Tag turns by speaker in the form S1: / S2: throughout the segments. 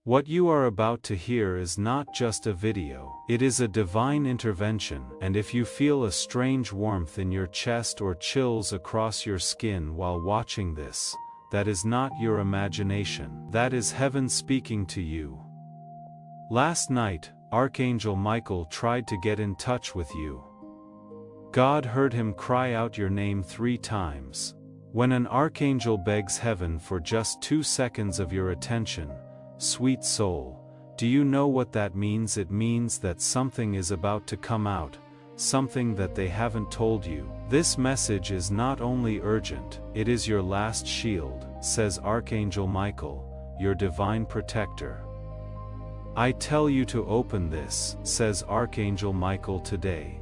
S1: What you are about to hear is not just a video. It is a divine intervention, and if you feel a strange warmth in your chest or chills across your skin while watching this, that is not your imagination. That is heaven speaking to you. Last night, Archangel Michael tried to get in touch with you. God heard him cry out your name 3 times. When an archangel begs heaven for just 2 seconds of your attention, sweet soul, do you know what that means? It means that something is about to come out, something that they haven't told you. This message is not only urgent, it is your last shield, says Archangel Michael, your divine protector. I tell you to open this, says Archangel Michael today.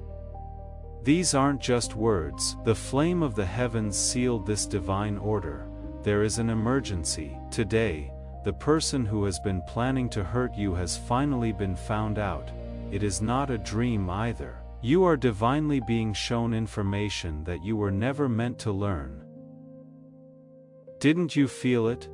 S1: These aren't just words. The flame of the heavens sealed this divine order. There is an emergency. Today, the person who has been planning to hurt you has finally been found out. It is not a dream either. You are divinely being shown information that you were never meant to learn. Didn't you feel it?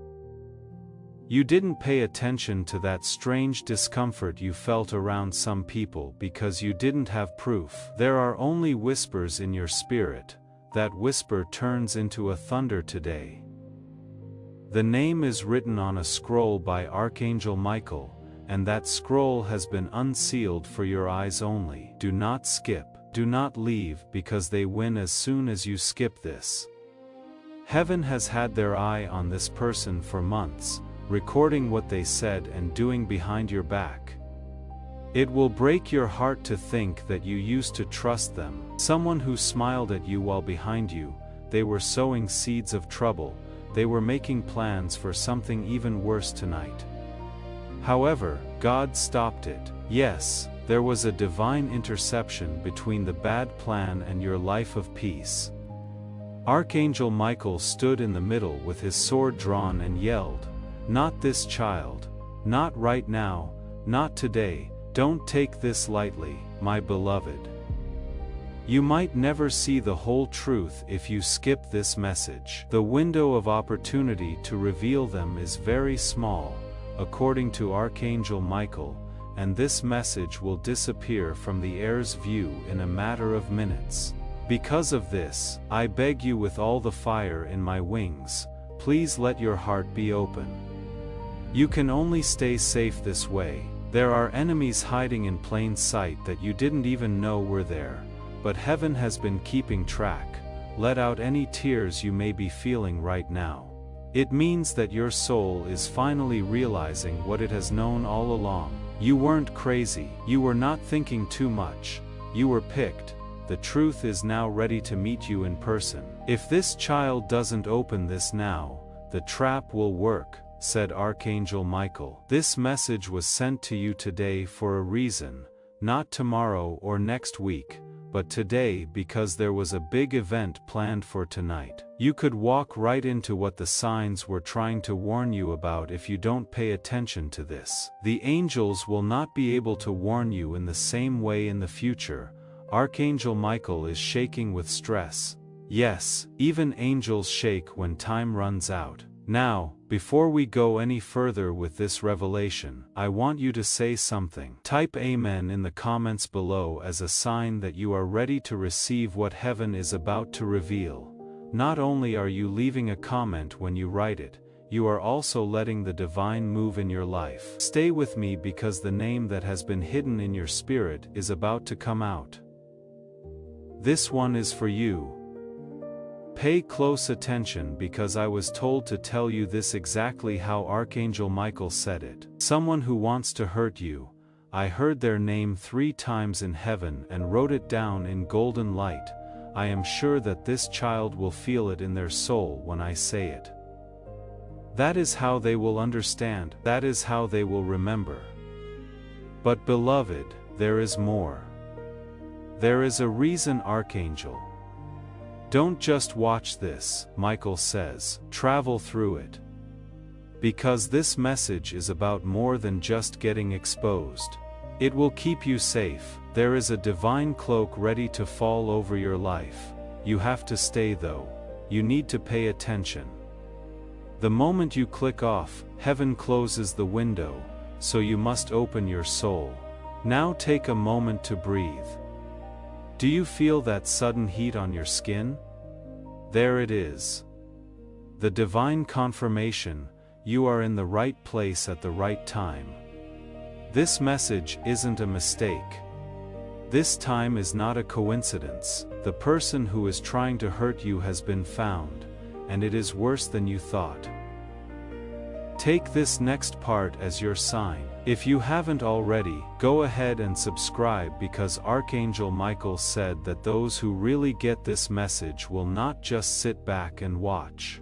S1: You didn't pay attention to that strange discomfort you felt around some people because you didn't have proof. There are only whispers in your spirit. That whisper turns into a thunder today. The name is written on a scroll by Archangel Michael, and that scroll has been unsealed for your eyes only. Do not skip, do not leave, because they win as soon as you skip this. Heaven has had their eye on this person for months, recording what they said and doing behind your back. It will break your heart to think that you used to trust them, someone who smiled at you while behind you. They were sowing seeds of trouble. They were making plans for something even worse tonight. However, God stopped it. Yes, there was a divine interception between the bad plan and your life of peace. Archangel Michael stood in the middle with his sword drawn and yelled, "Not this child. Not right now, not today. Don't take this lightly, my beloved." You might never see the whole truth if you skip this message. The window of opportunity to reveal them is very small, according to Archangel Michael, and this message will disappear from the air's view in a matter of minutes. Because of this, I beg you with all the fire in my wings, please let your heart be open. You can only stay safe this way. There are enemies hiding in plain sight that you didn't even know were there. But heaven has been keeping track. Let out any tears you may be feeling right now. It means that your soul is finally realizing what it has known all along. You weren't crazy. You were not thinking too much. You were picked. The truth is now ready to meet you in person. If this child doesn't open this now, the trap will work, said Archangel Michael. This message was sent to you today for a reason, not tomorrow or next week, but today because there was a big event planned for tonight. You could walk right into what the signs were trying to warn you about if you don't pay attention to this. The angels will not be able to warn you in the same way in the future. Archangel Michael is shaking with stress. Yes, even angels shake when time runs out. Now, before we go any further with this revelation, I want you to say something. Type Amen in the comments below as a sign that you are ready to receive what heaven is about to reveal. Not only are you leaving a comment when you write it, you are also letting the divine move in your life. Stay with me because the name that has been hidden in your spirit is about to come out. This one is for you. Pay close attention because I was told to tell you this exactly how Archangel Michael said it. Someone who wants to hurt you. I heard their name 3 times in heaven and wrote it down in golden light. I am sure that this child will feel it in their soul when I say it. That is how they will understand. That is how they will remember. But beloved, there is more. There is a reason, Archangel. Don't just watch this, Michael says, travel through it. Because this message is about more than just getting exposed. It will keep you safe. There is a divine cloak ready to fall over your life. You have to stay though. You need to pay attention. The moment you click off, heaven closes the window, so you must open your soul. Now take a moment to breathe. Do you feel that sudden heat on your skin? There it is. The divine confirmation, you are in the right place at the right time. This message isn't a mistake. This time is not a coincidence. The person who is trying to hurt you has been found, and it is worse than you thought. Take this next part as your sign. If you haven't already, go ahead and subscribe, because Archangel Michael said that those who really get this message will not just sit back and watch.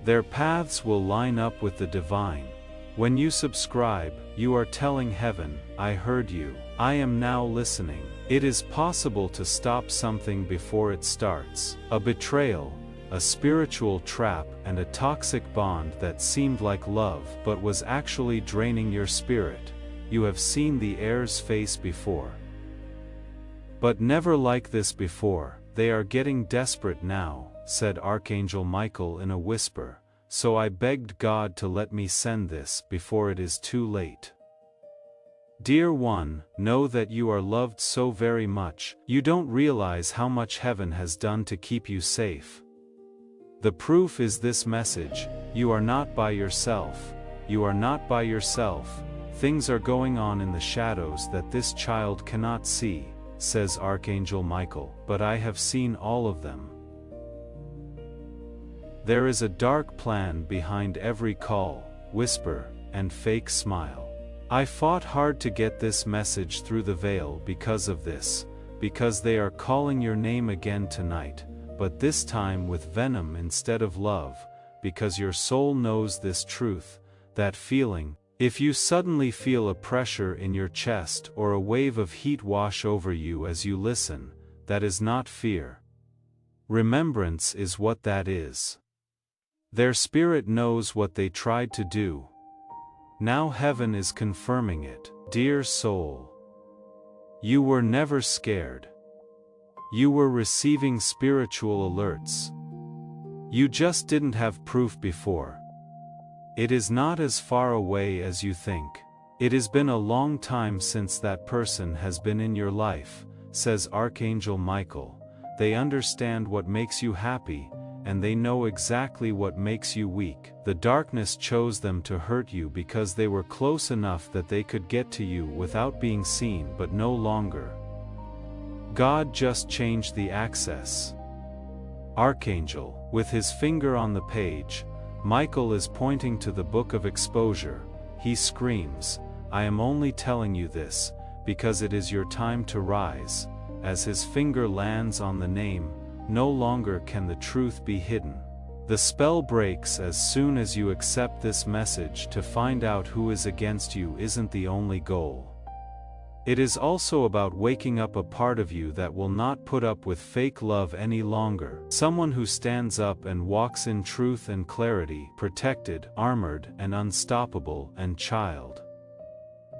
S1: Their paths will line up with the divine. When you subscribe, you are telling heaven, I heard you. I am now listening. It is possible to stop something before it starts. A betrayal, a spiritual trap, and a toxic bond that seemed like love but was actually draining your spirit. You have seen the air's face before. But never like this before. They are getting desperate now, said Archangel Michael in a whisper, so I begged God to let me send this before it is too late. Dear one, know that you are loved so very much. You don't realize how much heaven has done to keep you safe. The proof is this message: you are not by yourself. You are not by yourself. Things are going on in the shadows that this child cannot see, says Archangel Michael, but I have seen all of them. There is a dark plan behind every call, whisper, and fake smile. I fought hard to get this message through the veil because of this, because they are calling your name again tonight, but this time with venom instead of love, because your soul knows this truth, that feeling. If you suddenly feel a pressure in your chest or a wave of heat wash over you as you listen, that is not fear. Remembrance is what that is. Their spirit knows what they tried to do. Now heaven is confirming it. Dear soul, you were never scared. You were receiving spiritual alerts. You just didn't have proof before. It is not as far away as you think. It has been a long time since that person has been in your life, says Archangel Michael. They understand what makes you happy, and they know exactly what makes you weak. The darkness chose them to hurt you because they were close enough that they could get to you without being seen, but no longer. God just changed the access. Archangel, with his finger on the page, Michael is pointing to the book of exposure. He screams, I am only telling you this, because it is your time to rise. As his finger lands on the name, no longer can the truth be hidden. The spell breaks as soon as you accept this message. To find out who is against you isn't the only goal. It is also about waking up a part of you that will not put up with fake love any longer. Someone who stands up and walks in truth and clarity, protected, armored, and unstoppable, and child.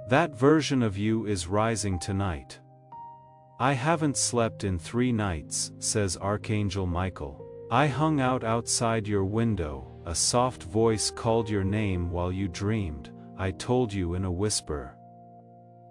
S1: That version of you is rising tonight. I haven't slept in 3 nights, says Archangel Michael. I hung out outside your window, a soft voice called your name while you dreamed. I told you in a whisper.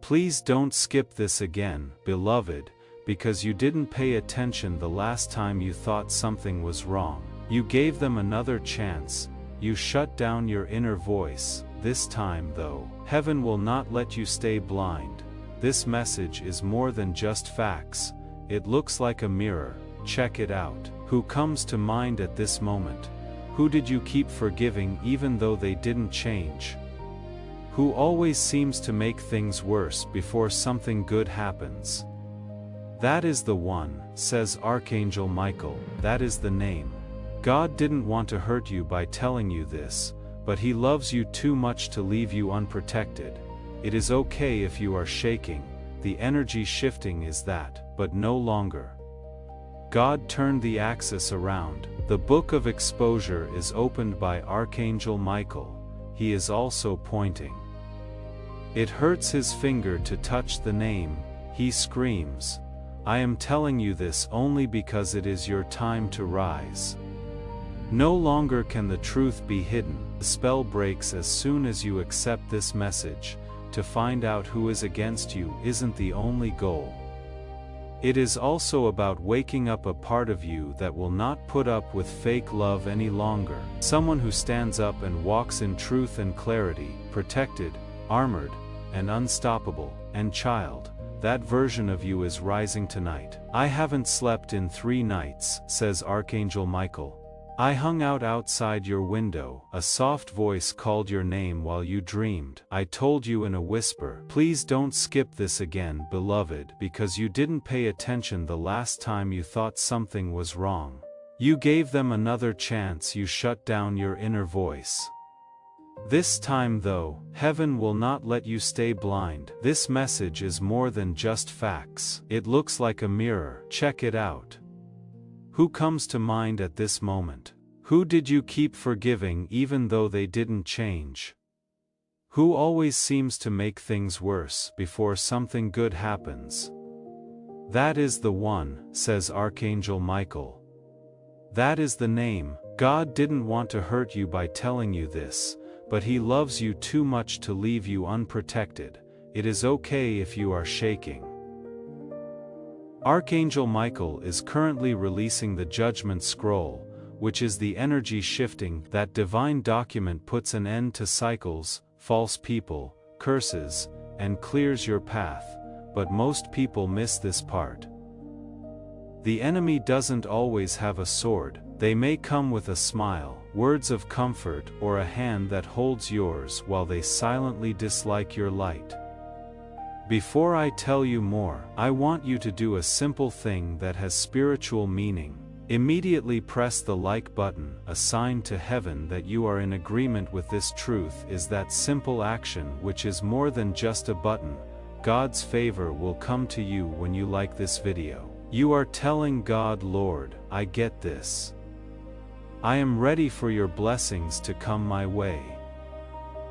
S1: Please don't skip this again, beloved, because you didn't pay attention the last time you thought something was wrong. You gave them another chance. You shut down your inner voice. This time, though, heaven will not let you stay blind. This message is more than just facts. It looks like a mirror. Check it out. Who comes to mind at this moment? Who did you keep forgiving even though they didn't change? Who always seems to make things worse before something good happens? That is the one, says Archangel Michael. That is the name. God didn't want to hurt you by telling you this, but he loves you too much to leave you unprotected. It is okay if you are shaking. The energy shifting is that, but no longer. God turned the axis around. The book of exposure is opened by Archangel Michael. He is also pointing. It hurts his finger to touch the name. He screams, I am telling you this only because it is your time to rise. No longer can the truth be hidden. The spell breaks as soon as you accept this message. To find out who is against you isn't the only goal. It is also about waking up a part of you that will not put up with fake love any longer. Someone who stands up and walks in truth and clarity, protected, armored, and unstoppable. And child, that version of you is rising tonight. I haven't slept in 3 nights, says Archangel Michael. I hung out outside your window. A soft voice called your name while you dreamed. I told you in a whisper, please don't skip this again, beloved, because you didn't pay attention the last time you thought something was wrong. You gave them another chance. You shut down your inner voice. This time though, heaven will not let you stay blind. This message is more than just facts. It looks like a mirror. Check it out. Who comes to mind at this moment? Who did you keep forgiving even though they didn't change? Who always seems to make things worse before something good happens? That is the one, says Archangel Michael. That is the name. God didn't want to hurt you by telling you this, but He loves you too much to leave you unprotected. It is okay if you are shaking. Archangel Michael is currently releasing the Judgment Scroll, which is the energy shifting. That divine document puts an end to cycles, false people, curses, and clears your path, but most people miss this part. The enemy doesn't always have a sword. They may come with a smile, words of comfort, or a hand that holds yours while they silently dislike your light. Before I tell you more, I want you to do a simple thing that has spiritual meaning. Immediately press the like button. A sign to heaven that you are in agreement with this truth is that simple action, which is more than just a button. God's favor will come to you when you like this video. You are telling God, Lord, I get this. I am ready for your blessings to come my way.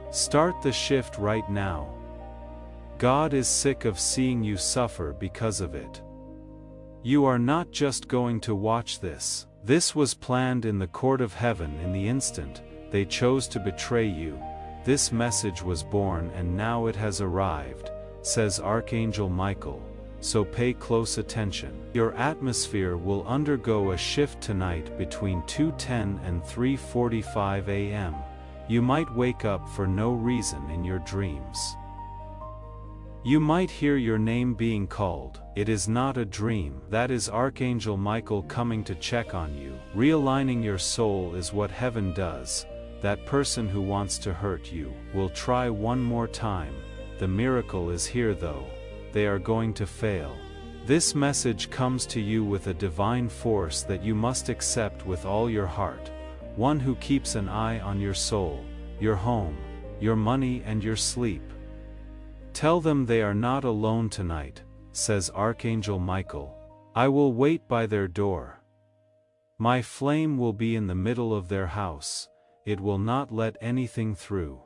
S1: Start the shift right now. God is sick of seeing you suffer because of it. You are not just going to watch this. This was planned in the court of heaven. In the instant they chose to betray you, this message was born, and now it has arrived, says Archangel Michael. So pay close attention. Your atmosphere will undergo a shift tonight between 2:10 and 3:45 a.m. You might wake up for no reason in your dreams. You might hear your name being called. It is not a dream. That is Archangel Michael coming to check on you. Realigning your soul is what heaven does. That person who wants to hurt you will try one more time. The miracle is here though. They are going to fail. This message comes to you with a divine force that you must accept with all your heart. One who keeps an eye on your soul, your home, your money, and your sleep. Tell them they are not alone tonight, says Archangel Michael. I will wait by their door. My flame will be in the middle of their house. It will not let anything through.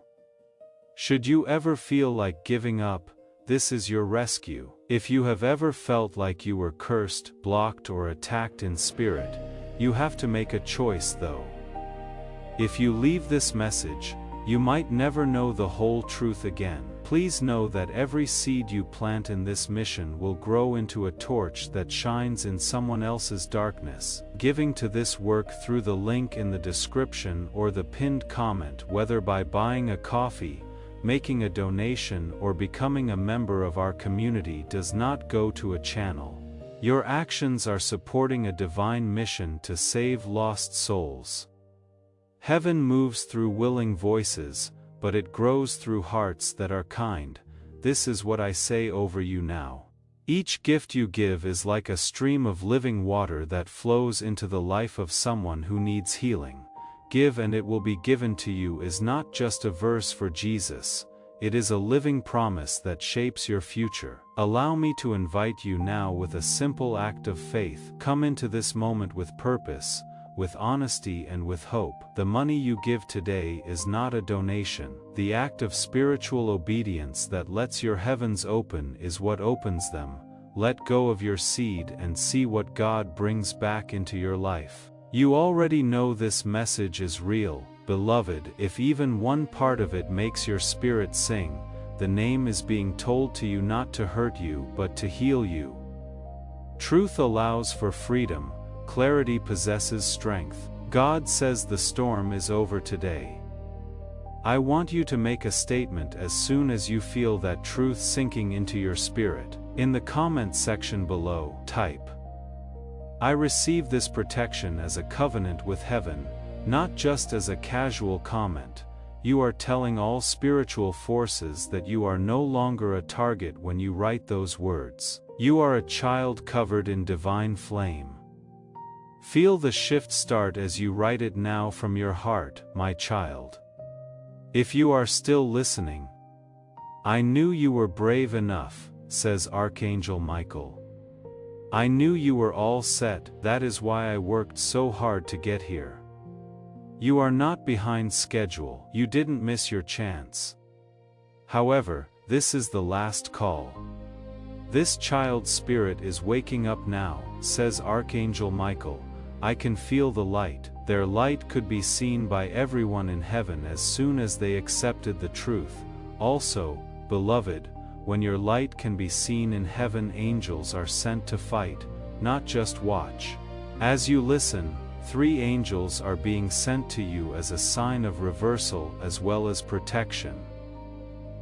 S1: Should you ever feel like giving up, this is your rescue. If you have ever felt like you were cursed, blocked, or attacked in spirit, you have to make a choice though. If you leave this message, you might never know the whole truth again. Please know that every seed you plant in this mission will grow into a torch that shines in someone else's darkness. Giving to this work through the link in the description or the pinned comment, whether by buying a coffee, making a donation, or becoming a member of our community, does not go to a channel. Your actions are supporting a divine mission to save lost souls. Heaven moves through willing voices, but it grows through hearts that are kind. This is what I say over you now. Each gift you give is like a stream of living water that flows into the life of someone who needs healing. Give and it will be given to you is not just a verse for Jesus. It is a living promise that shapes your future. Allow me to invite you now with a simple act of faith. Come into this moment with purpose, with honesty, and with hope. The money you give today is not a donation. The act of spiritual obedience that lets your heavens open is what opens them. Let go of your seed and see what God brings back into your life. You already know this message is real, beloved. If even one part of it makes your spirit sing, the name is being told to you not to hurt you but to heal you. Truth allows for freedom, clarity possesses strength. God says the storm is over today. I want you to make a statement as soon as you feel that truth sinking into your spirit. In the comment section below, type, "I receive this protection as a covenant with heaven," not just as a casual comment. You are telling all spiritual forces that you are no longer a target when you write those words. You are a child covered in divine flame. Feel the shift start as you write it now from your heart, my child. If you are still listening, I knew you were brave enough, says Archangel Michael. I knew you were all set, that is why I worked so hard to get here. You are not behind schedule, you didn't miss your chance. However, this is the last call. This child spirit is waking up now, says Archangel Michael. I can feel the light. Their light could be seen by everyone in heaven as soon as they accepted the truth. Also, beloved, when your light can be seen in heaven, angels are sent to fight, not just watch. As you listen, 3 angels are being sent to you as a sign of reversal as well as protection.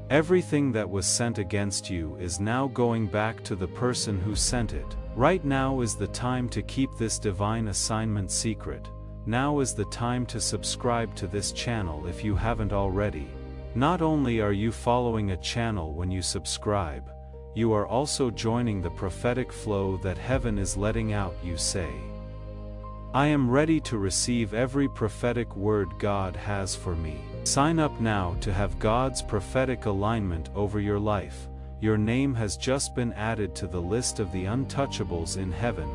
S1: Everything that was sent against you is now going back to the person who sent it. Right now is the time to keep this divine assignment secret. Now is the time to subscribe to this channel if you haven't already. Not only are you following a channel when you subscribe, you are also joining the prophetic flow that heaven is letting out. You say, I am ready to receive every prophetic word God has for me. Sign up now to have God's prophetic alignment over your life. Your name has just been added to the list of the untouchables in heaven,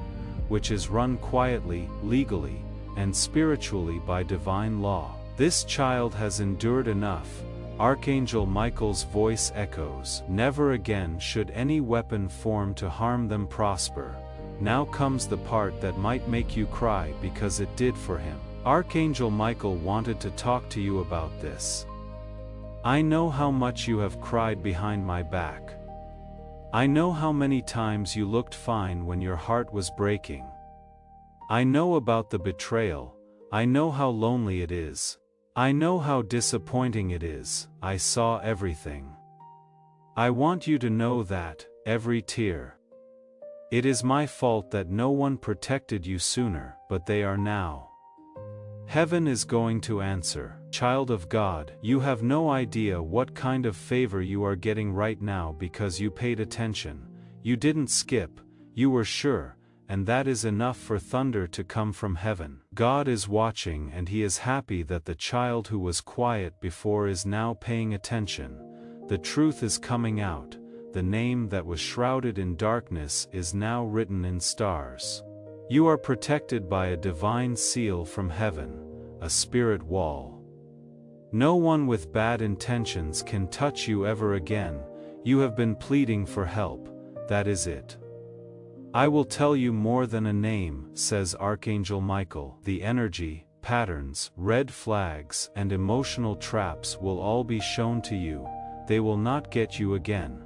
S1: which is run quietly, legally, and spiritually by divine law. This child has endured enough. Archangel Michael's voice echoes. Never again should any weapon form to harm them prosper. Now comes the part that might make you cry because it did for him. Archangel Michael wanted to talk to you about this. I know how much you have cried behind my back. I know how many times you looked fine when your heart was breaking. I know about the betrayal. I know how lonely it is. I know how disappointing it is. I saw everything. I want you to know that, every tear. It is my fault that no one protected you sooner, but they are now. Heaven is going to answer. Child of God, you have no idea what kind of favor you are getting right now because you paid attention. You didn't skip, you were sure, and that is enough for thunder to come from heaven. God is watching and he is happy that the child who was quiet before is now paying attention. The truth is coming out. The name that was shrouded in darkness is now written in stars. You are protected by a divine seal from heaven, a spirit wall. No one with bad intentions can touch you ever again. You have been pleading for help, that is it. I will tell you more than a name, says Archangel Michael. The energy, patterns, red flags, and emotional traps will all be shown to you. They will not get you again.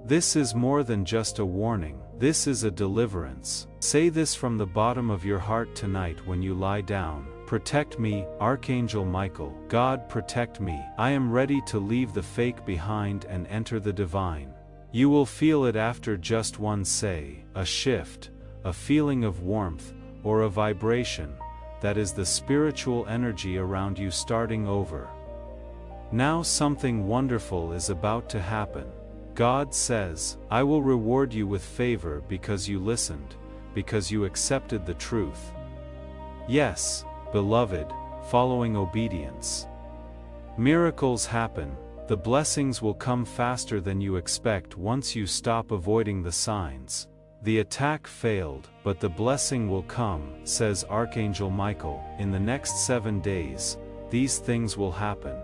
S1: This is more than just a warning, this is a deliverance. Say this from the bottom of your heart tonight when you lie down. Protect me, Archangel Michael. God, protect me. I am ready to leave the fake behind and enter the divine. You will feel it after just one say, a shift, a feeling of warmth, or a vibration. That is the spiritual energy around you starting over. Now something wonderful is about to happen. God says, I will reward you with favor because you listened, because you accepted the truth. Yes, beloved, following obedience. Miracles happen. The blessings will come faster than you expect once you stop avoiding the signs. The attack failed, but the blessing will come, says Archangel Michael. In the next 7 days, these things will happen.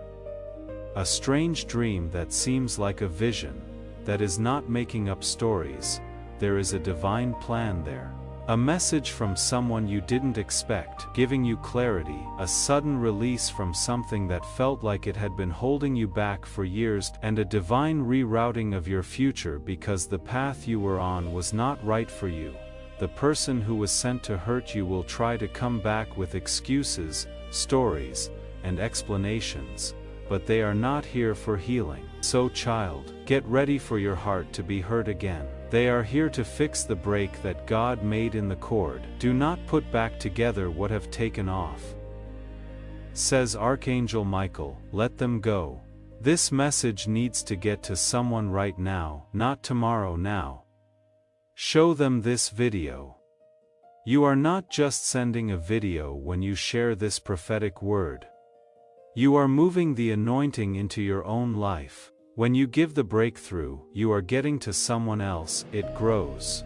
S1: A strange dream that seems like a vision. That is not making up stories, there is a divine plan there. A message from someone you didn't expect, giving you clarity, a sudden release from something that felt like it had been holding you back for years, and a divine rerouting of your future because the path you were on was not right for you. The person who was sent to hurt you will try to come back with excuses, stories, and explanations, but they are not here for healing. So child, get ready for your heart to be hurt again. They are here to fix the break that God made in the cord. Do not put back together what have taken off. Says Archangel Michael, let them go. This message needs to get to someone right now, not tomorrow now. Show them this video. You are not just sending a video when you share this prophetic word. You are moving the anointing into your own life. When you give the breakthrough, you are getting to someone else, it grows.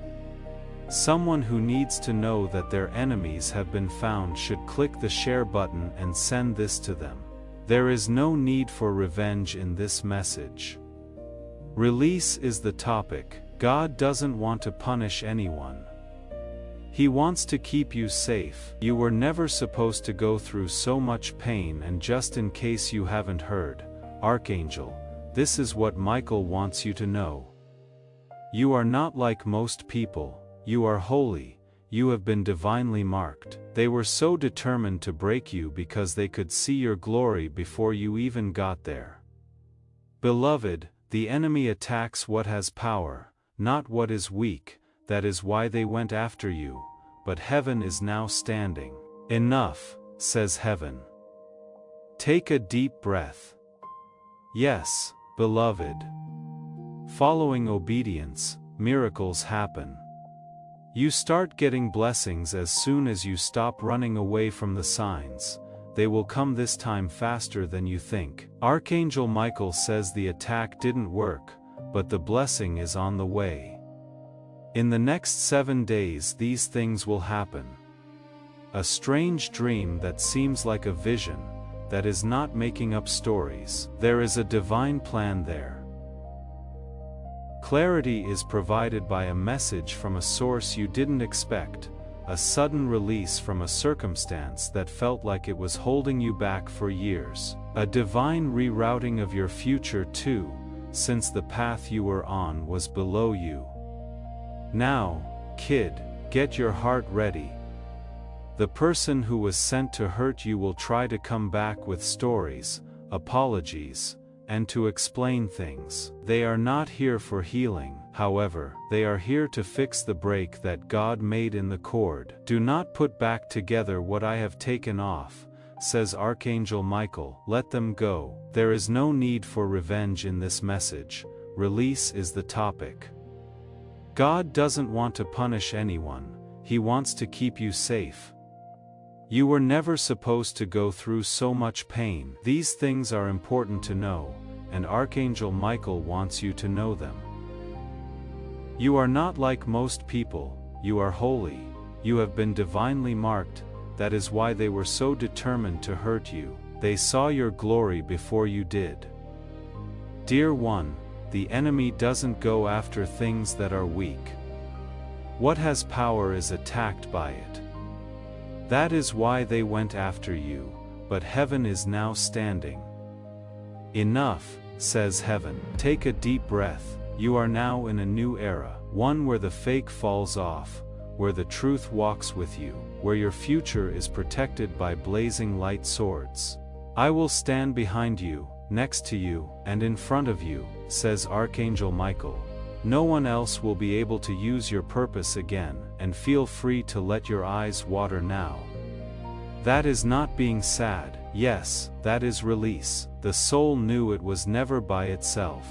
S1: Someone who needs to know that their enemies have been found should click the share button and send this to them. There is no need for revenge in this message. Release is the topic. God doesn't want to punish anyone. He wants to keep you safe. You were never supposed to go through so much pain, and just in case you haven't heard, Archangel, this is what Michael wants you to know. You are not like most people. You are holy. You have been divinely marked. They were so determined to break you because they could see your glory before you even got there. Beloved, the enemy attacks what has power, not what is weak. That is why they went after you. But heaven is now standing. Enough, says heaven. Take a deep breath. Yes, beloved. Following obedience, miracles happen. You start getting blessings as soon as you stop running away from the signs. They will come this time faster than you think. Archangel Michael says the attack didn't work, but the blessing is on the way. In the next 7 days these things will happen. A strange dream that seems like a vision, that is not making up stories. There is a divine plan there. Clarity is provided by a message from a source you didn't expect, a sudden release from a circumstance that felt like it was holding you back for years, a divine rerouting of your future too, since the path you were on was below you. Now, kid, get your heart ready. The person who was sent to hurt you will try to come back with stories, apologies, and to explain things. They are not here for healing, however, they are here to fix the break that God made in the cord. Do not put back together what I have taken off, says Archangel Michael. Let them go. There is no need for revenge in this message. Release is the topic. God doesn't want to punish anyone. He wants to keep you safe. You were never supposed to go through so much pain. These things are important to know, and Archangel Michael wants you to know them. You are not like most people. You are holy. You have been divinely marked. That is why they were so determined to hurt you. They saw your glory before you did. Dear one, the enemy doesn't go after things that are weak. What has power is attacked by it. That is why they went after you, but heaven is now standing. Enough, says heaven. Take a deep breath. You are now in a new era, one where the fake falls off, where the truth walks with you, where your future is protected by blazing light swords. I will stand behind you, next to you, and in front of you, says Archangel Michael. No one else will be able to use your purpose again, and feel free to let your eyes water now. That is not being sad. Yes, that is release. The soul knew it was never by itself.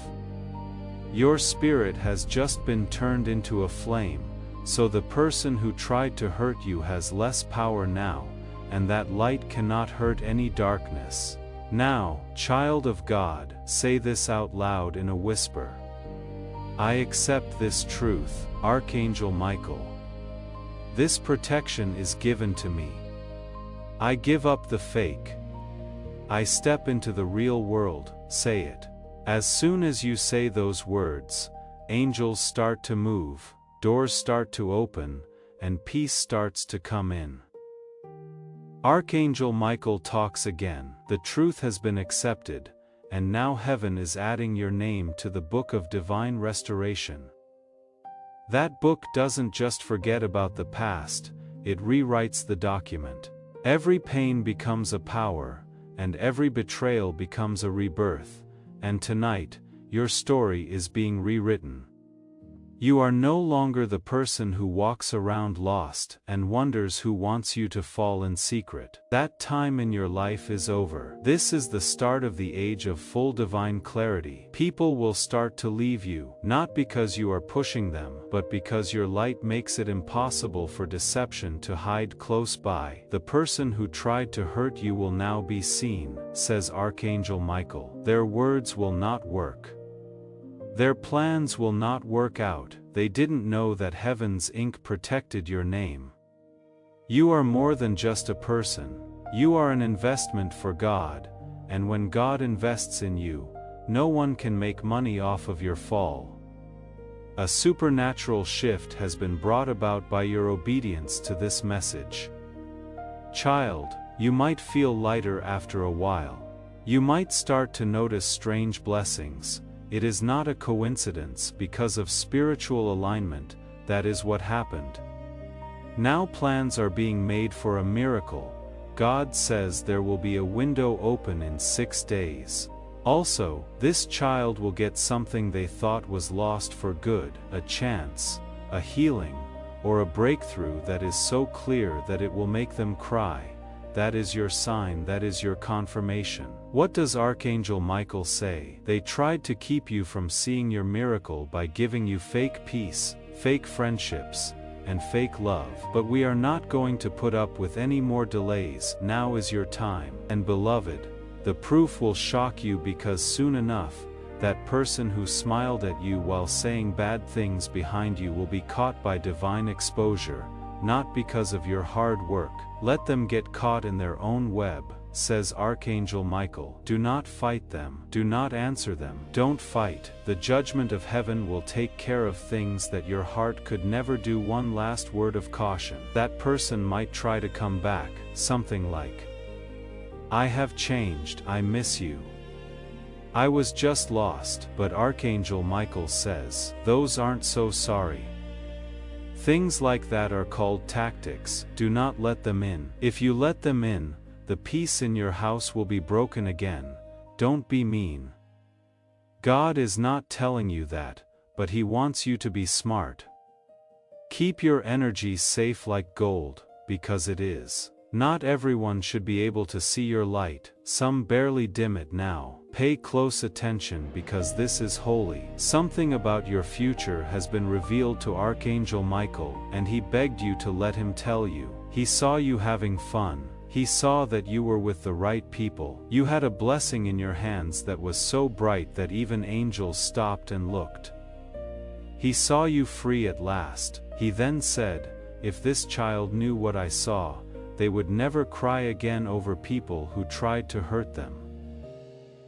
S1: Your spirit has just been turned into a flame, so the person who tried to hurt you has less power now, and that light cannot hurt any darkness. Now, child of God, say this out loud in a whisper. I accept this truth, Archangel Michael. This protection is given to me. I give up the fake. I step into the real world. Say it. As soon as you say those words, angels start to move, doors start to open, and peace starts to come in. Archangel Michael talks again. The truth has been accepted, and now heaven is adding your name to the book of divine restoration. That book doesn't just forget about the past, it rewrites the document. Every pain becomes a power, and every betrayal becomes a rebirth, and tonight, your story is being rewritten. You are no longer the person who walks around lost and wonders who wants you to fall in secret. That time in your life is over. This is the start of the age of full divine clarity. People will start to leave you, not because you are pushing them, but because your light makes it impossible for deception to hide close by. The person who tried to hurt you will now be seen, says Archangel Michael. Their words will not work. Their plans will not work out. They didn't know that heaven's ink protected your name. You are more than just a person. You are an investment for God, and when God invests in you, no one can make money off of your fall. A supernatural shift has been brought about by your obedience to this message. Child, you might feel lighter after a while. You might start to notice strange blessings. It is not a coincidence. Because of spiritual alignment, that is what happened. Now plans are being made for a miracle. God says there will be a window open in 6 days. Also, this child will get something they thought was lost for good, a chance, a healing, or a breakthrough that is so clear that it will make them cry. That is your sign, that is your confirmation. What does Archangel Michael say? They tried to keep you from seeing your miracle by giving you fake peace, fake friendships, and fake love. But we are not going to put up with any more delays. Now is your time. And beloved, the proof will shock you, because soon enough, that person who smiled at you while saying bad things behind you will be caught by divine exposure, not because of your hard work. Let them get caught in their own web, says Archangel Michael. Do not fight them. Do not answer them. Don't fight. The judgment of heaven will take care of things that your heart could never do. One last word of caution. That person might try to come back, something like, I have changed. I miss you. I was just lost. But Archangel Michael says, those aren't so sorry. Things like that are called tactics. Do not let them in. If you let them in, the peace in your house will be broken again. Don't be mean. God is not telling you that, but He wants you to be smart. Keep your energy safe like gold, because it is. Not everyone should be able to see your light. Some barely dim it now. Pay close attention, because this is holy. Something about your future has been revealed to Archangel Michael, and he begged you to let him tell you. He saw you having fun. He saw that you were with the right people. You had a blessing in your hands that was so bright that even angels stopped and looked. He saw you free at last. He then said, if this child knew what I saw, they would never cry again over people who tried to hurt them.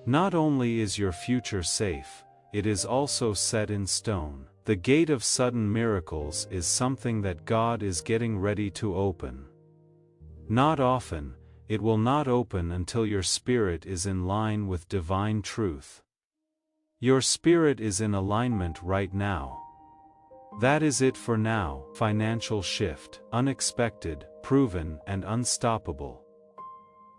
S1: Not only is your future safe, it is also set in stone. The gate of sudden miracles is something that God is getting ready to open. Not often, it will not open until your spirit is in line with divine truth. Your spirit is in alignment right now. That is it for now. Financial shift, unexpected, proven, and unstoppable.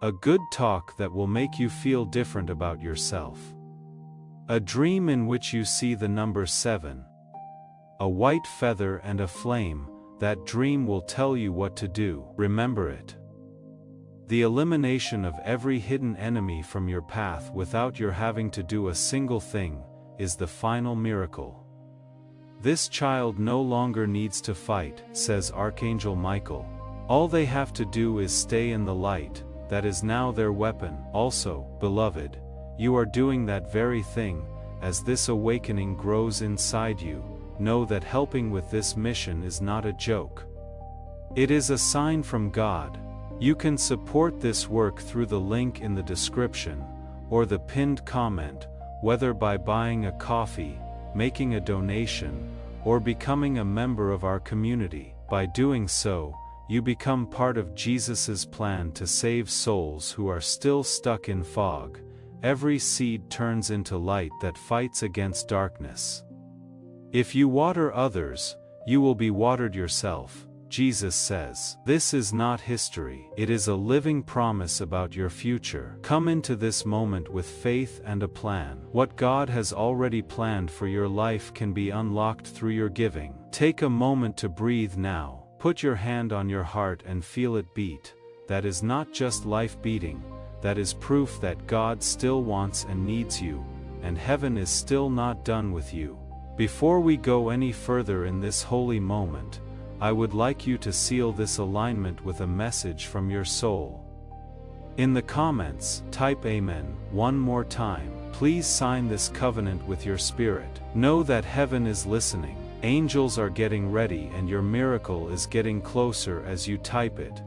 S1: A good talk that will make you feel different about yourself. A dream in which you see the number 7. A white feather and a flame. That dream will tell you what to do. Remember it. The elimination of every hidden enemy from your path without your having to do a single thing is the final miracle. This child no longer needs to fight, says Archangel Michael. All they have to do is stay in the light. That is now their weapon. Also, beloved, you are doing that very thing. As this awakening grows inside you, know that helping with this mission is not a joke. It is a sign from God. You can support this work through the link in the description, or the pinned comment, whether by buying a coffee, making a donation, or becoming a member of our community. By doing so, you become part of Jesus's plan to save souls who are still stuck in fog. Every seed turns into light that fights against darkness. If you water others, you will be watered yourself, Jesus says. This is not history. It is a living promise about your future. Come into this moment with faith and a plan. What God has already planned for your life can be unlocked through your giving. Take a moment to breathe now. Put your hand on your heart and feel it beat. That is not just life beating. That is proof that God still wants and needs you, and heaven is still not done with you. Before we go any further in this holy moment, I would like you to seal this alignment with a message from your soul. In the comments, type Amen one more time. Please sign this covenant with your spirit. Know that heaven is listening. Angels are getting ready and your miracle is getting closer as you type it.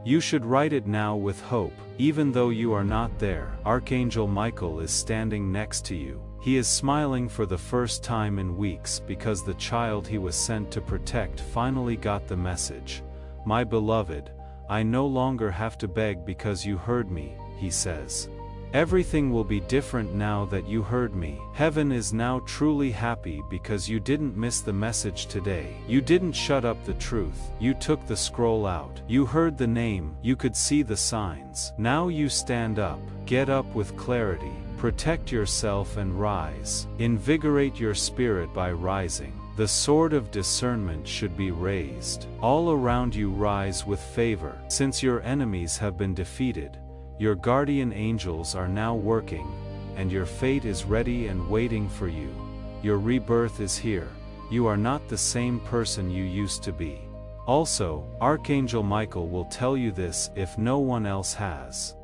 S1: You should write it now with hope, even though you are not there. Archangel Michael is standing next to you. He is smiling for the first time in weeks because the child he was sent to protect finally got the message. My beloved, I no longer have to beg because you heard me, he says. Everything will be different now that you heard me. Heaven is now truly happy because you didn't miss the message today. You didn't shut up the truth. You took the scroll out. You heard the name. You could see the signs. Now you stand up. Get up with clarity. Protect yourself and rise. Invigorate your spirit by rising. The sword of discernment should be raised. All around you rise with favor. Since your enemies have been defeated, your guardian angels are now working, and your fate is ready and waiting for you. Your rebirth is here. You are not the same person you used to be. Also, Archangel Michael will tell you this if no one else has.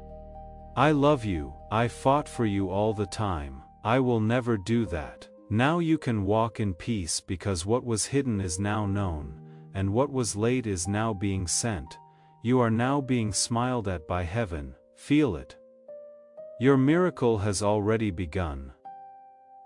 S1: I love you. I fought for you all the time. I will never do that. Now you can walk in peace because what was hidden is now known, and what was late is now being sent. You are now being smiled at by heaven. Feel it. Your miracle has already begun.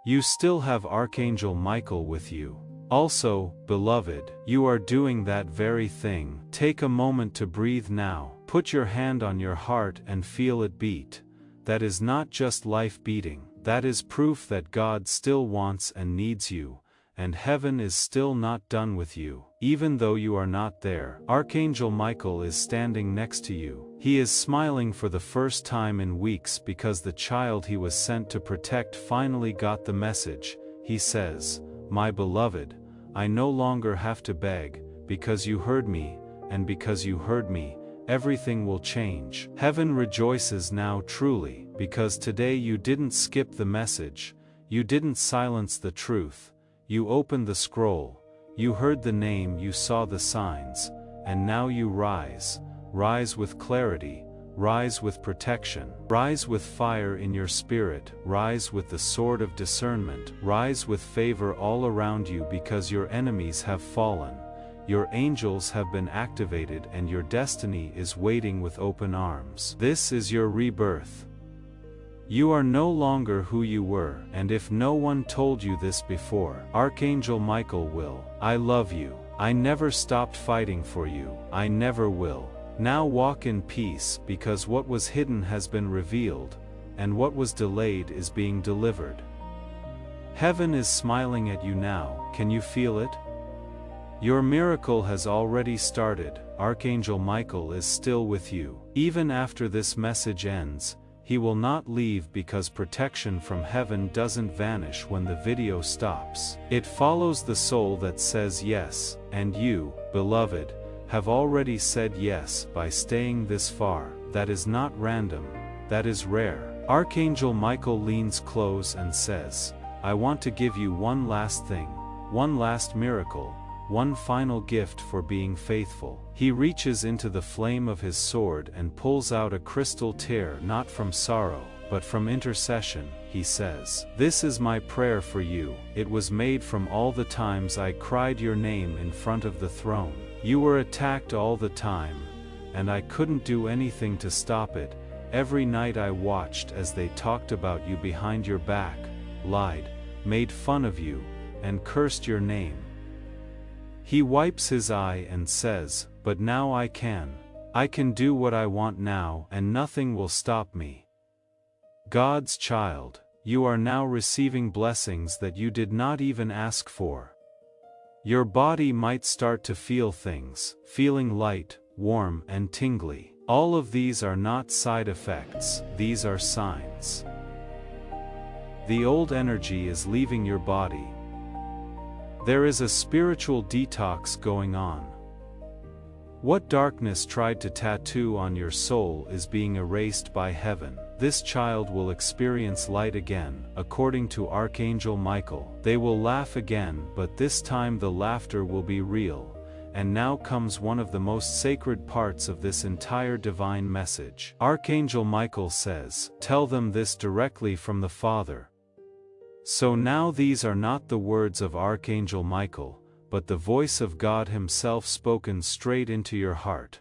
S1: You still have Archangel Michael with you. Also, beloved, you are doing that very thing. Take a moment to breathe now. Put your hand on your heart and feel it beat. That is not just life beating. That is proof that God still wants and needs you, and heaven is still not done with you. Even though you are not there, Archangel Michael is standing next to you. He is smiling for the first time in weeks because the child he was sent to protect finally got the message. He says, My beloved, I no longer have to beg, because you heard me, and because you heard me, everything will change. Heaven rejoices now truly, because today you didn't skip the message, you didn't silence the truth, you opened the scroll, you heard the name, you saw the signs, and now you rise. Rise with clarity, rise with protection, rise with fire in your spirit, rise with the sword of discernment, rise with favor all around you because your enemies have fallen, your angels have been activated and your destiny is waiting with open arms. This is your rebirth. You are no longer who you were, and if no one told you this before, Archangel Michael will. I love you. I never stopped fighting for you. I never will. Now walk in peace because what was hidden has been revealed, and what was delayed is being delivered. Heaven is smiling at you now. Can you feel it? Your miracle has already started. Archangel Michael is still with you. Even after this message ends, he will not leave because protection from heaven doesn't vanish when the video stops. It follows the soul that says yes, and you, beloved, have already said yes by staying this far. That is not random, that is rare. Archangel Michael leans close and says, I want to give you one last thing, one last miracle, one final gift for being faithful. He reaches into the flame of his sword and pulls out a crystal tear, not from sorrow, but from intercession. He says, This is my prayer for you. It was made from all the times I cried your name in front of the throne. You were attacked all the time, and I couldn't do anything to stop it. Every night I watched as they talked about you behind your back, lied, made fun of you, and cursed your name. He wipes his eye and says, "But now I can. I can do what I want now and nothing will stop me." God's child, you are now receiving blessings that you did not even ask for. Your body might start to feel things, feeling light, warm and tingly. All of these are not side effects, these are signs. The old energy is leaving your body. There is a spiritual detox going on. What darkness tried to tattoo on your soul is being erased by heaven. This child will experience light again, according to Archangel Michael. They will laugh again, but this time the laughter will be real. And now comes one of the most sacred parts of this entire divine message. Archangel Michael says, "Tell them this directly from the Father." So now these are not the words of Archangel Michael, but the voice of God Himself spoken straight into your heart.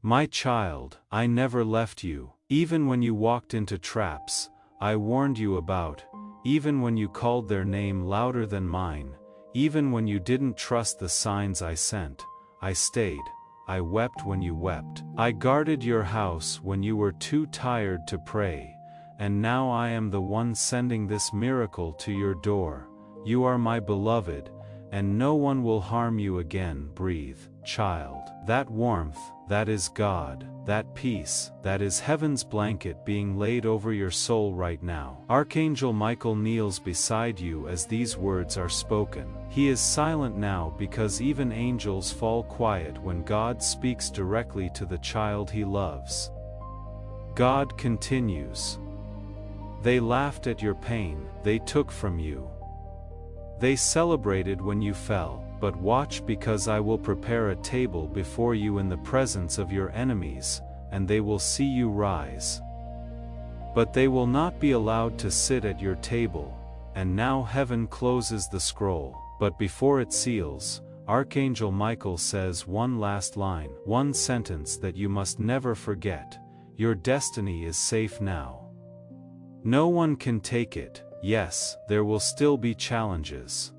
S1: My child, I never left you, even when you walked into traps, I warned you about, even when you called their name louder than mine, even when you didn't trust the signs I sent, I stayed, I wept when you wept. I guarded your house when you were too tired to pray, and now I am the one sending this miracle to your door. You are my beloved, and no one will harm you again. Breathe, child. That warmth, that is God. That peace, that is heaven's blanket being laid over your soul right now. Archangel Michael kneels beside you as these words are spoken. He is silent now because even angels fall quiet when God speaks directly to the child He loves. God continues. They laughed at your pain, they took from you. They celebrated when you fell, but watch, because I will prepare a table before you in the presence of your enemies, and they will see you rise. But they will not be allowed to sit at your table. And now heaven closes the scroll, but before it seals, Archangel Michael says one last line, one sentence that you must never forget. Your destiny is safe now. No one can take it. Yes, there will still be challenges.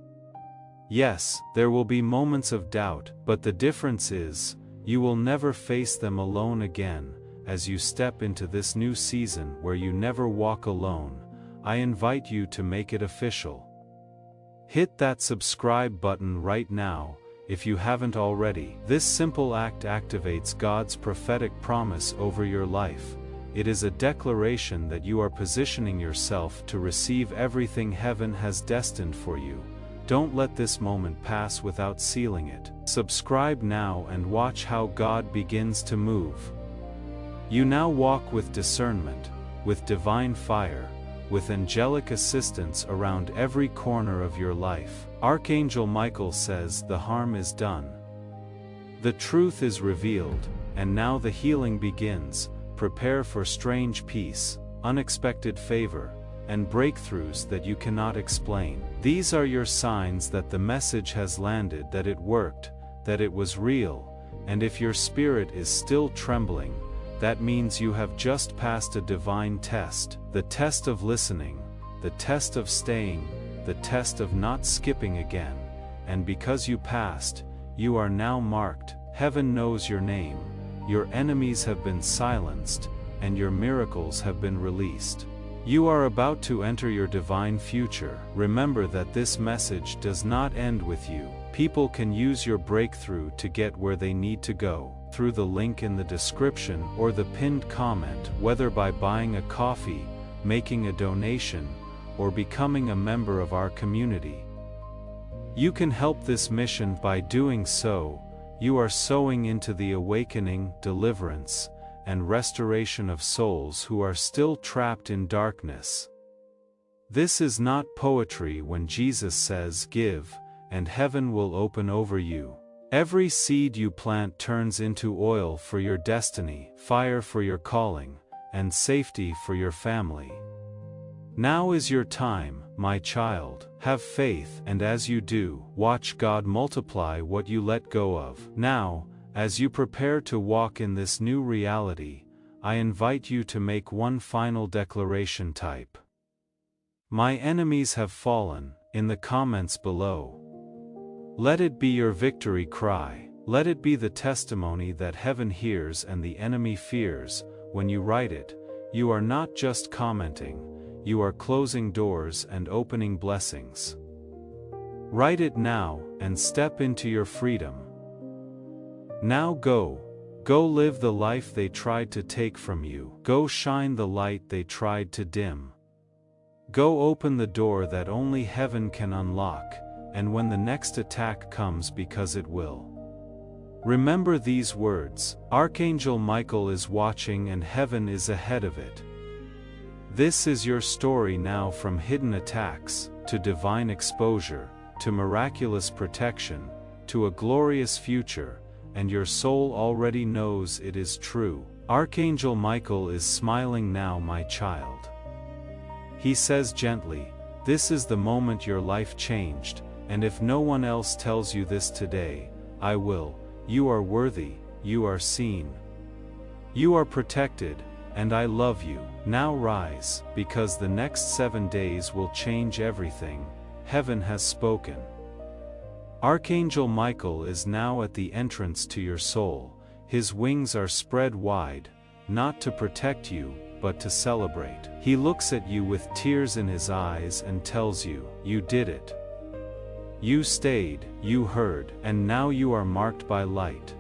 S1: Yes, there will be moments of doubt, but the difference is, you will never face them alone again. As you step into this new season where you never walk alone, I invite you to make it official. Hit that subscribe button right now, if you haven't already. This simple act activates God's prophetic promise over your life. It is a declaration that you are positioning yourself to receive everything heaven has destined for you. Don't let this moment pass without sealing it. Subscribe now and watch how God begins to move. You now walk with discernment, with divine fire, with angelic assistance around every corner of your life. Archangel Michael says the harm is done. The truth is revealed, and now the healing begins. Prepare for strange peace, unexpected favor, and breakthroughs that you cannot explain. These are your signs that the message has landed, that it worked, that it was real, and if your spirit is still trembling, that means you have just passed a divine test, the test of listening, the test of staying, the test of not skipping again, and because you passed, you are now marked. Heaven knows your name. Your enemies have been silenced, and your miracles have been released. You are about to enter your divine future. Remember that this message does not end with you. People can use your breakthrough to get where they need to go, through the link in the description or the pinned comment, whether by buying a coffee, making a donation, or becoming a member of our community. You can help this mission by doing so. You are sowing into the awakening, deliverance, and restoration of souls who are still trapped in darkness. This is not poetry when Jesus says, "Give, and heaven will open over you." Every seed you plant turns into oil for your destiny, fire for your calling, and safety for your family. Now is your time, my child. Have faith, and as you do, watch God multiply what you let go of. Now, as you prepare to walk in this new reality, I invite you to make one final declaration. Type, "My enemies have fallen," in the comments below. Let it be your victory cry. Let it be the testimony that heaven hears and the enemy fears. When you write it, you are not just commenting, you are closing doors and opening blessings. Write it now and step into your freedom. Now go. Go live the life they tried to take from you. Go shine the light they tried to dim. Go open the door that only heaven can unlock, and when the next attack comes, because it will. Remember these words: Archangel Michael is watching and heaven is ahead of it. This is your story now, from hidden attacks, to divine exposure, to miraculous protection, to a glorious future, and your soul already knows it is true. Archangel Michael is smiling now, my child. He says gently, this is the moment your life changed, and if no one else tells you this today, I will. You are worthy, you are seen. You are protected, and I love you. Now rise, because the next 7 days will change everything. Heaven has spoken. Archangel Michael is now at the entrance to your soul. His wings are spread wide, not to protect you, but to celebrate. He looks at you with tears in his eyes and tells you, you did it. You stayed, you heard, and now you are marked by light.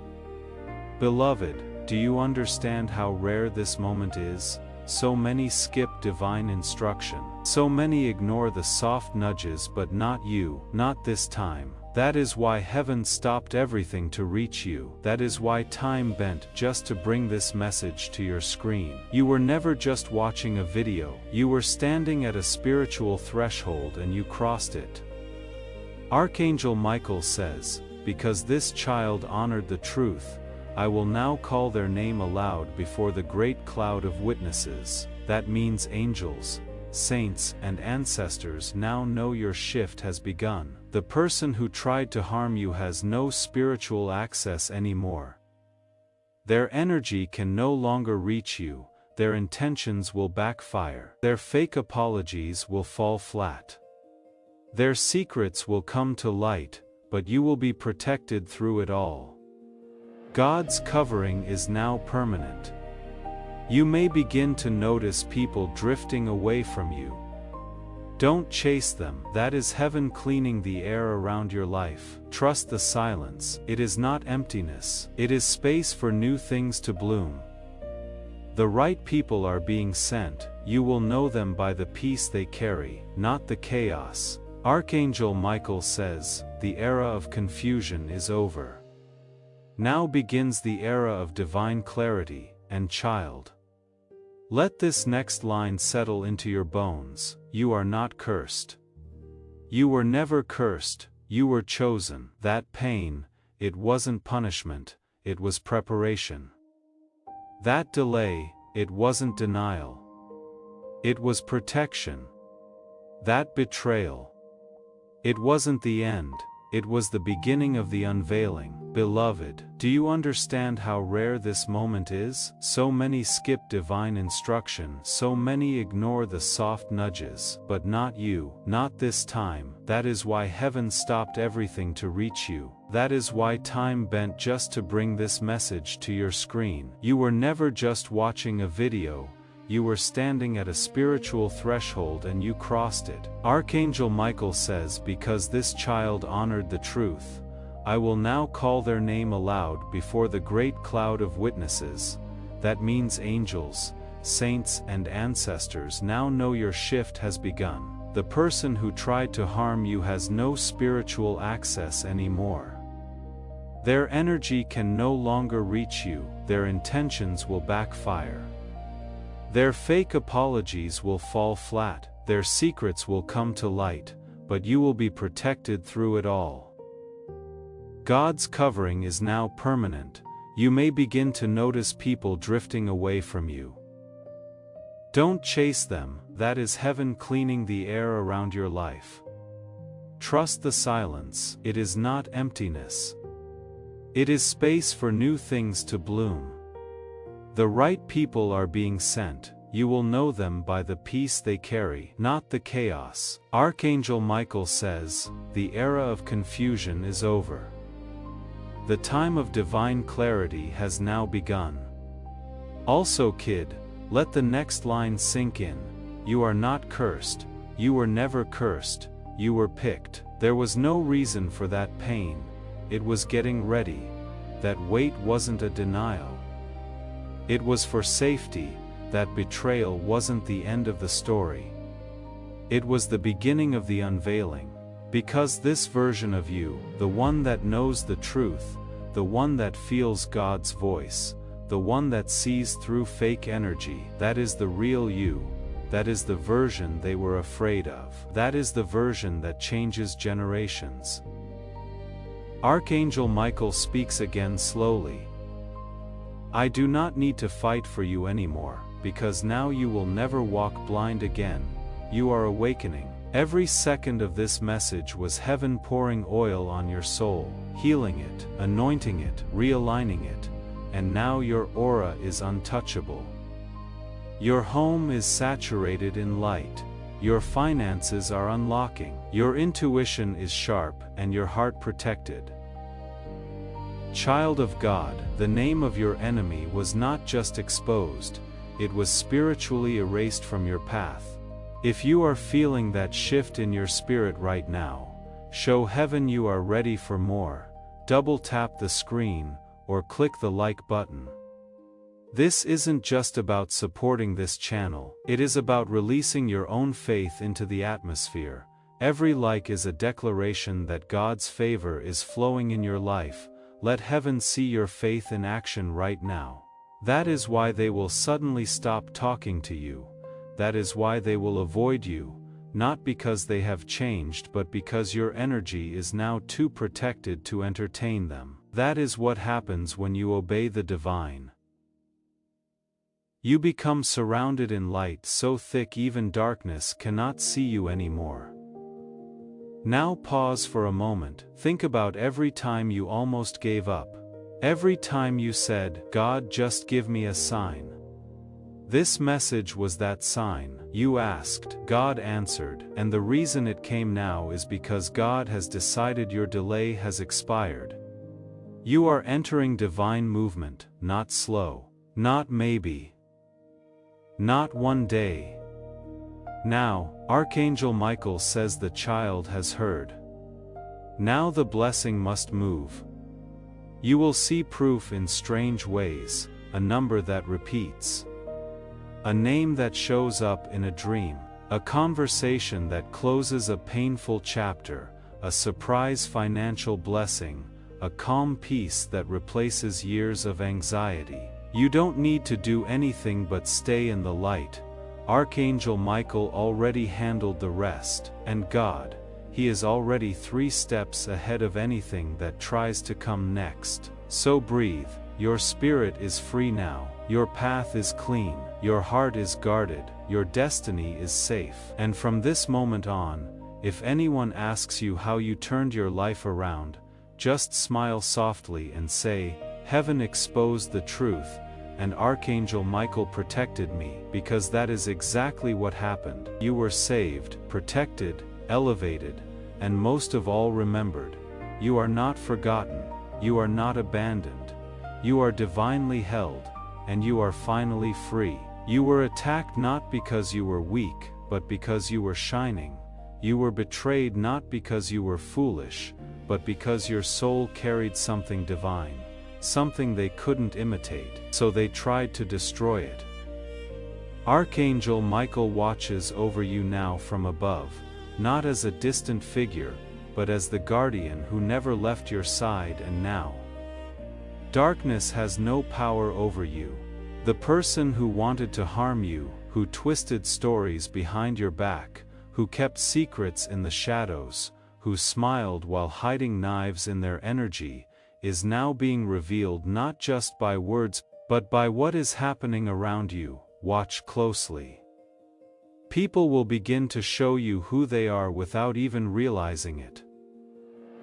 S1: Beloved, do you understand how rare this moment is? So many skip divine instruction. So many ignore the soft nudges, but not you, not this time. That is why heaven stopped everything to reach you. That is why time bent just to bring this message to your screen. You were never just watching a video. You were standing at a spiritual threshold and you crossed it. Archangel Michael says, because this child honored the truth, I will now call their name aloud before the great cloud of witnesses. That means angels, saints, and ancestors now know your shift has begun. The person who tried to harm you has no spiritual access anymore. Their energy can no longer reach you, their intentions will backfire. Their fake apologies will fall flat. Their secrets will come to light, but you will be protected through it all. God's covering is now permanent. You may begin to notice people drifting away from you. Don't chase them. That is heaven cleaning the air around your life. Trust the silence. It is not emptiness. It is space for new things to bloom. The right people are being sent. You will know them by the peace they carry, not the chaos. Archangel Michael says, the era of confusion is over. Now begins the era of divine clarity, and child. Let this next line settle into your bones. You are not cursed. You were never cursed, you were chosen. That pain, it wasn't punishment, it was preparation. That delay, it wasn't denial. It was protection. That betrayal, it wasn't the end, it was the beginning of the unveiling. Beloved, do you understand how rare this moment is? So many skip divine instruction, so many ignore the soft nudges, but not you, not this time. That is why heaven stopped everything to reach you. That is why time bent just to bring this message to your screen. You were never just watching a video. You were standing at a spiritual threshold and you crossed it. Archangel Michael says, because this child honored the truth, I will now call their name aloud before the great cloud of witnesses. That means angels, saints, and ancestors now know your shift has begun. The person who tried to harm you has no spiritual access anymore. Their energy can no longer reach you, their intentions will backfire. Their fake apologies will fall flat, their secrets will come to light, but you will be protected through it all. God's covering is now permanent. You may begin to notice people drifting away from you. Don't chase them. That is heaven cleaning the air around your life. Trust the silence. It is not emptiness. It is space for new things to bloom. The right people are being sent. You will know them by the peace they carry, not the chaos. Archangel Michael says, the era of confusion is over. The time of divine clarity has now begun. Also, kid, let the next line sink in. You are not cursed. You were never cursed. You were picked. There was no reason for that pain. It was getting ready. That wait wasn't a denial. It was for safety. That betrayal wasn't the end of the story. It was the beginning of the unveiling. Because this version of you, the one that knows the truth, the one that feels God's voice, the one that sees through fake energy, that is the real you. That is the version they were afraid of. That is the version that changes generations. Archangel Michael speaks again slowly. I do not need to fight for you anymore, because now you will never walk blind again. You are awakening. Every second of this message was heaven pouring oil on your soul, healing it, anointing it, realigning it, and now your aura is untouchable. Your home is saturated in light. Your finances are unlocking. Your intuition is sharp and your heart protected. Child of God, the name of your enemy was not just exposed, it was spiritually erased from your path. If you are feeling that shift in your spirit right now, show heaven you are ready for more. Double tap the screen, or click the like button. This isn't just about supporting this channel, it is about releasing your own faith into the atmosphere. Every like is a declaration that God's favor is flowing in your life. Let heaven see your faith in action right now. That is why they will suddenly stop talking to you. That is why they will avoid you, not because they have changed but because your energy is now too protected to entertain them. That is what happens when you obey the divine. You become surrounded in light so thick even darkness cannot see you anymore. Now pause for a moment. Think about every time you almost gave up. Every time you said, God, just give me a sign. This message was that sign. You asked, God answered, and the reason it came now is because God has decided your delay has expired. You are entering divine movement, not slow, not maybe, not one day. Now, Archangel Michael says the child has heard. Now the blessing must move. You will see proof in strange ways, a number that repeats. A name that shows up in a dream, a conversation that closes a painful chapter, a surprise financial blessing, a calm peace that replaces years of anxiety. You don't need to do anything but stay in the light. Archangel Michael already handled the rest, and God, He is already 3 steps ahead of anything that tries to come next. So breathe, your spirit is free now, your path is clean, your heart is guarded, your destiny is safe. And from this moment on, if anyone asks you how you turned your life around, just smile softly and say, Heaven exposed the truth, and Archangel Michael protected me, because that is exactly what happened. You were saved, protected, elevated, and most of all remembered. You are not forgotten, you are not abandoned. You are divinely held, and you are finally free. You were attacked not because you were weak, but because you were shining. You were betrayed not because you were foolish, but because your soul carried something divine, something they couldn't imitate, so they tried to destroy it. Archangel Michael watches over you now from above, not as a distant figure, but as the guardian who never left your side. And now, darkness has no power over you. The person who wanted to harm you, who twisted stories behind your back, who kept secrets in the shadows, who smiled while hiding knives in their energy, is now being revealed not just by words, but by what is happening around you. Watch closely. People will begin to show you who they are without even realizing it.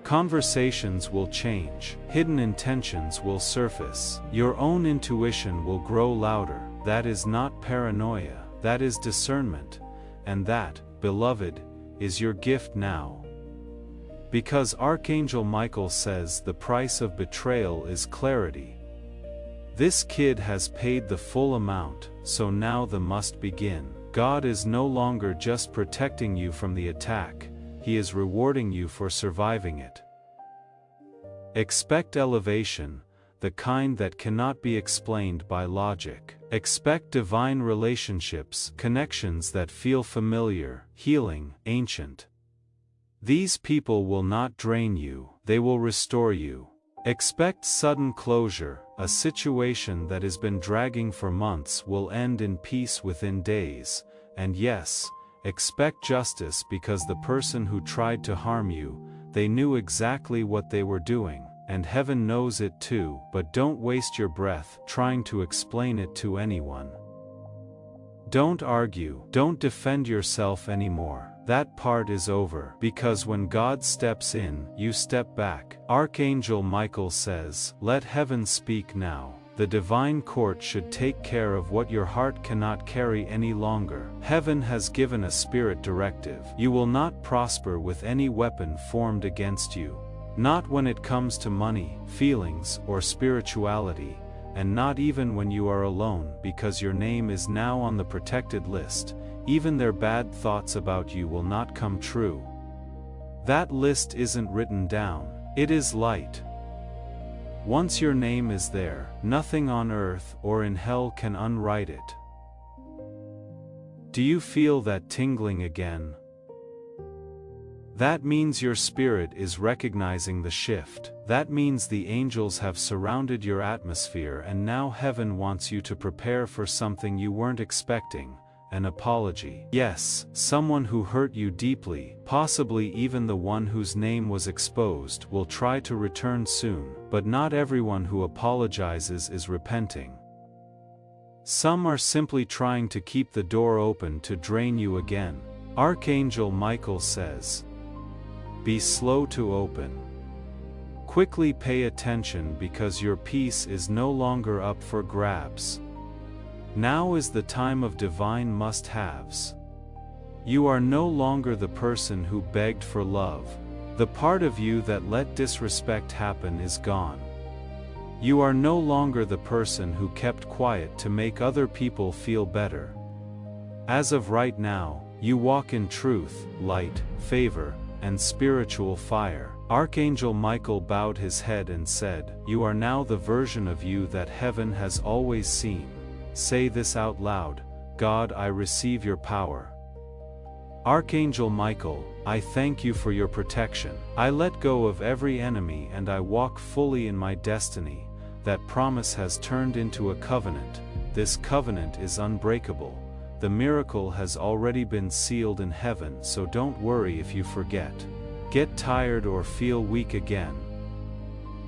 S1: Conversations will change, hidden intentions will surface, your own intuition will grow louder, that is not paranoia, that is discernment, and that, beloved, is your gift now. Because Archangel Michael says the price of betrayal is clarity. This kid has paid the full amount, so now the must begin. God is no longer just protecting you from the attack, He is rewarding you for surviving it. Expect elevation, the kind that cannot be explained by logic. Expect divine relationships, connections that feel familiar, healing, ancient. These people will not drain you, they will restore you. Expect sudden closure, a situation that has been dragging for months will end in peace within days, and yes, expect justice because the person who tried to harm you, they knew exactly what they were doing, and heaven knows it too, but don't waste your breath trying to explain it to anyone. Don't argue, don't defend yourself anymore. That part is over, because when God steps in, you step back. Archangel Michael says, "Let heaven speak now." The divine court should take care of what your heart cannot carry any longer. Heaven has given a spirit directive. You will not prosper with any weapon formed against you. Not when it comes to money, feelings, or spirituality, and not even when you are alone, because your name is now on the protected list. Even their bad thoughts about you will not come true. That list isn't written down, it is light. Once your name is there, nothing on earth or in hell can unwrite it. Do you feel that tingling again? That means your spirit is recognizing the shift. That means the angels have surrounded your atmosphere and now heaven wants you to prepare for something you weren't expecting. An apology. Yes, someone who hurt you deeply, possibly even the one whose name was exposed, will try to return soon, but not everyone who apologizes is repenting. Some are simply trying to keep the door open to drain you again. Archangel Michael says, "Be slow to open. Quickly pay attention because your peace is no longer up for grabs. Now is the time of divine must-haves. You are no longer the person who begged for love. The part of you that let disrespect happen is gone. You are no longer the person who kept quiet to make other people feel better. As of right now, you walk in truth, light, favor, and spiritual fire." Archangel Michael bowed his head and said, "You are now the version of you that heaven has always seen. Say this out loud: God, I receive your power. Archangel Michael, I thank you for your protection. I let go of every enemy and I walk fully in my destiny. That promise has turned into a covenant. This covenant is unbreakable. The miracle has already been sealed in heaven, so don't worry if you forget, get tired or feel weak again.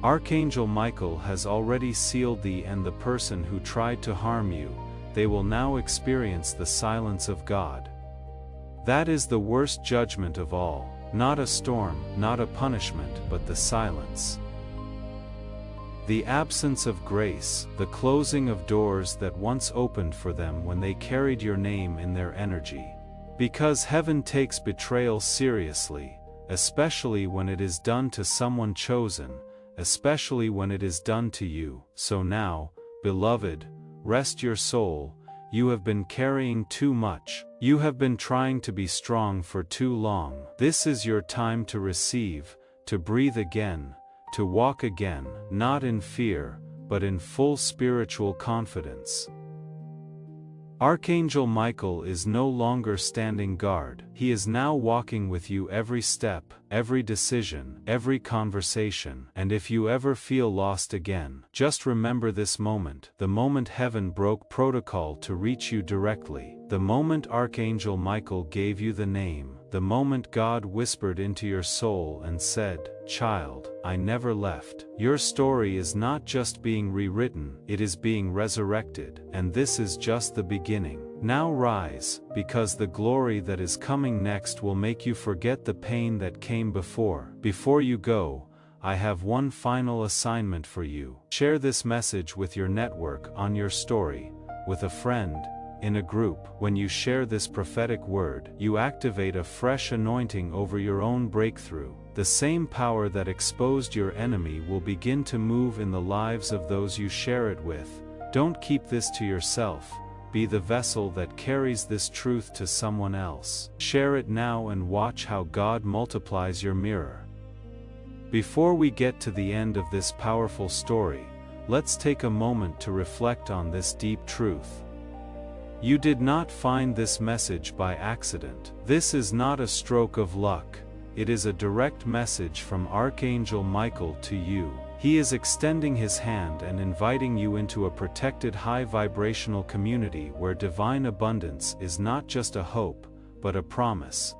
S1: Archangel Michael has already sealed thee and the person who tried to harm you. They will now experience the silence of God. That is the worst judgment of all, not a storm, not a punishment, but the silence. The absence of grace, the closing of doors that once opened for them when they carried your name in their energy. Because heaven takes betrayal seriously, especially when it is done to someone chosen, especially when it is done to you. So now, beloved, rest your soul. You have been carrying too much. You have been trying to be strong for too long. This is your time to receive, to breathe again, to walk again, not in fear, but in full spiritual confidence. Archangel Michael is no longer standing guard. He is now walking with you every step, every decision, every conversation. And if you ever feel lost again, just remember this moment, the moment heaven broke protocol to reach you directly, the moment Archangel Michael gave you the name, the moment God whispered into your soul and said, "Child, I never left." Your story is not just being rewritten, it is being resurrected, and this is just the beginning. Now rise, because the glory that is coming next will make you forget the pain that came before. Before you go, I have one final assignment for you. Share this message with your network on your story. with a friend, in a group. When you share this prophetic word, you activate a fresh anointing over your own breakthrough. The same power that exposed your enemy will begin to move in the lives of those you share it with. Don't keep this to yourself. Be the vessel that carries this truth to someone else. Share it now and watch how God multiplies your mirror. Before we get to the end of this powerful story, let's take a moment to reflect on this deep truth. You did not find this message by accident. This is not a stroke of luck. It is a direct message from Archangel Michael to you. He is extending his hand and inviting you into a protected high vibrational community where divine abundance is not just a hope, but a promise.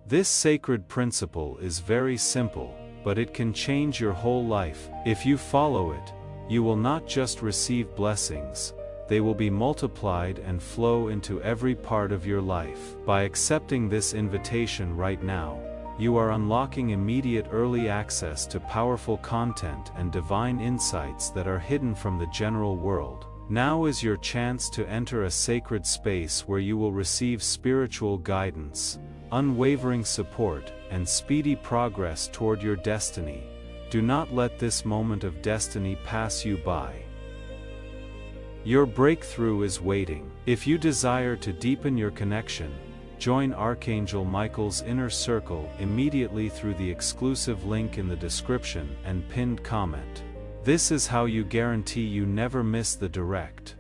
S1: This sacred principle is very simple, but it can change your whole life. If you follow it, you will not just receive blessings, they will be multiplied and flow into every part of your life. By accepting this invitation right now, you are unlocking immediate early access to powerful content and divine insights that are hidden from the general world. Now is your chance to enter a sacred space where you will receive spiritual guidance, unwavering support, and speedy progress toward your destiny. Do not let this moment of destiny pass you by. Your breakthrough is waiting. If you desire to deepen your connection, join Archangel Michael's inner circle immediately through the exclusive link in the description and pinned comment. This is how you guarantee you never miss the direct,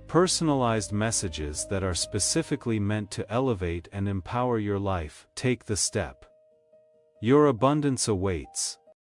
S1: personalized messages that are specifically meant to elevate and empower your life. Take the step. Your abundance awaits.